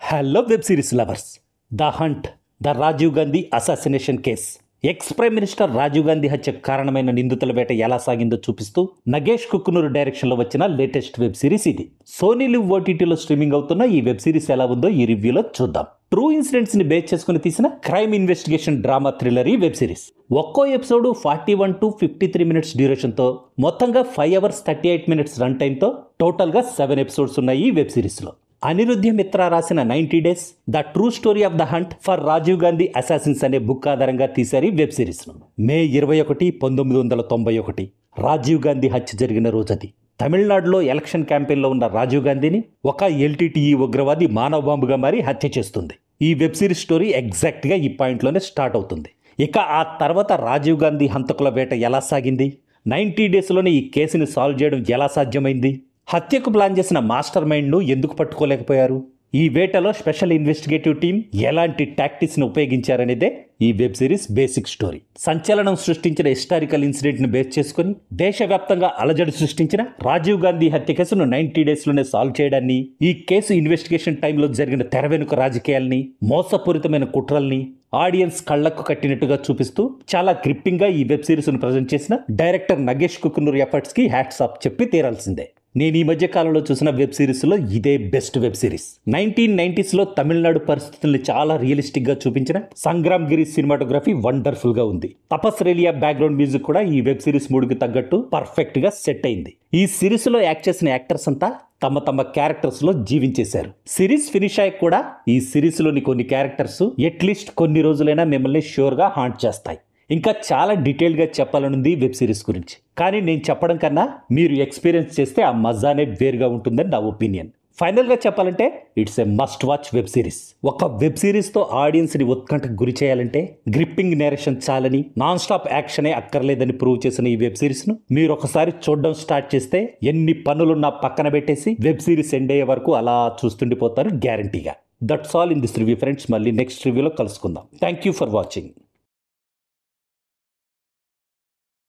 Hello web series lovers. The hunt, the Rajiv Gandhi assassination case. Ex prime minister Rajiv Gandhi హత్యకు కారణమైన నిందితుల వేట ఎలా సాగిందో చూపిస్తూ నగేష్ కుక్కునూరు డైరెక్షన్లో వచ్చిన లేటెస్ట్ వెబ్ సిరీస్ ఇది. సోనీ లివ్ ఓటీటీలో స్ట్రీమింగ్ అవుతున్న ఈ వెబ్ సిరీస్ ఎలా ఉందో ఈ రివ్యూలో చూద్దాం. ట్రూ ఇన్సిడెంట్స్ ని బేస్ చేసుకుని తీసిన క్రైమ్ ఇన్వెస్టిగేషన్ డ్రామా థ్రిల్లర్ ఈ వెబ్ సిరీస్. ఒక్కో ఎపిసోడ్ 41 to 53 మినిట్స్ డ్యూరేషన్తో మొత్తంగా 5 hours 38 minutes రన్ టైంతో టోటల్గా 7 ఎపిసోడ్స్ ఉన్నాయి ఈ వెబ్ సిరీస్లో. అనిరుద్ధ మిత్రా రాసిన 90 Days the true story of the hunt for Rajiv Gandhi assassins అనే బుక్ ఆధారంగా తీశారు ఈ వెబ్ సిరీస్ను. May 21, 1991 రాజీవ్ గాంధీ హత్య జరిగిన రోజది. తమిళనాడులో ఎలక్షన్ క్యాంపెయిన్లో ఉన్న రాజీవ్ గాంధీని ఒక LTTE ఉగ్రవాది మానవ బాంబుగా మారి హత్య చేస్తుంది. ఈ వెబ్ సిరీస్ స్టోరీ ఎగ్జాక్ట్గా ఈ పాయింట్లోనే స్టార్ట్ అవుతుంది. ఇక ఆ తర్వాత రాజీవ్ గాంధీ హంతకుల వేట ఎలా సాగింది, 90 daysలోనే ఈ కేసుని సాల్వ్ చేయడం ఎలా సాధ్యమైంది, హత్యకు ప్లాన్ చేసిన మాస్టర్ మైండ్ను ఎందుకు పట్టుకోలేకపోయారు, ఈ వేటలో స్పెషల్ ఇన్వెస్టిగేటివ్ టీం ఎలాంటి టాక్టిక్స్ని ఉపయోగించారనేదే ఈ వెబ్ సిరీస్ బేసిక్ స్టోరీ. సంచలనం సృష్టించిన హిస్టారికల్ ఇన్సిడెంట్ను బేస్ చేసుకుని దేశవ్యాప్తంగా అలజడి సృష్టించిన రాజీవ్ గాంధీ హత్య కేసును 90 daysలోనే సాల్వ్ చేయడాన్ని, ఈ కేసు ఇన్వెస్టిగేషన్ టైంలో జరిగిన తెర వెనుక రాజకీయాల్ని, మోసపూరితమైన కుట్రల్ని ఆడియన్స్ కళ్లకు కట్టినట్టుగా చూపిస్తూ చాలా గ్రిప్పింగ్గా ఈ వెబ్ సిరీస్ను ప్రజెంట్ చేసిన డైరెక్టర్ నగేష్ కుక్కునూరు ఎఫర్ట్స్కి హ్యాట్స్ ఆఫ్ చెప్పి తీరాల్సిందే. నేను ఈ మధ్య కాలంలో చూసిన వెబ్ సిరీస్లో ఇదే బెస్ట్ వెబ్ సిరీస్. 1990sలో తమిళనాడు పరిస్థితుల్ని చాలా రియలిస్టిక్గా చూపించిన సంగ్రామ్ గిరి సినిమాటోగ్రఫీ వండర్ఫుల్గా ఉంది. తపస్ రేలియా బ్యాక్గ్రౌండ్ మ్యూజిక్ కూడా ఈ వెబ్ సిరీస్ మూడుకి తగ్గట్టు పర్ఫెక్ట్గా సెట్ అయింది. ఈ సిరీస్లో యాక్ట్ చేసిన యాక్టర్స్ అంతా తమ తమ క్యారెక్టర్స్లో జీవించేశారు. సిరీస్ ఫినిష్ అయ్యాక కూడా ఈ సిరీస్లోని కొన్ని క్యారెక్టర్స్ అట్లీస్ట్ కొన్ని రోజులైనా మిమ్మల్ని ష్యూర్గా హాంట్ చేస్తాయి. ఇంకా చాలా డీటెయిల్గా చెప్పాలనుంది వెబ్ సిరీస్ గురించి, కానీ నేను చెప్పడం కన్నా మీరు ఎక్స్పీరియన్స్ చేస్తే ఆ మజానే వేరుగా ఉంటుందని నా ఒపీనియన్. ఫైనల్గా చెప్పాలంటే it's a must watch web series. ఒక వెబ్ సిరీస్తో ఆడియన్స్ని ఉత్కంఠకు గురి చేయాలంటే గ్రిప్పింగ్ నేరేషన్ చాలని, నాన్ స్టాప్ యాక్షనే అక్కర్లేదని ప్రూవ్ చేసిన ఈ వెబ్ సిరీస్ను మీరు ఒకసారి చూడడం స్టార్ట్ చేస్తే ఎన్ని పనులున్నా పక్కన పెట్టేసి వెబ్ సిరీస్ ఎండ్ అయ్యే వరకు అలా చూస్తుండిపోతారు గ్యారంటీగా. That's all in this review friends. మళ్ళీ నెక్స్ట్ రివ్యూలో కలుసుకుందాం. Thank you for watching.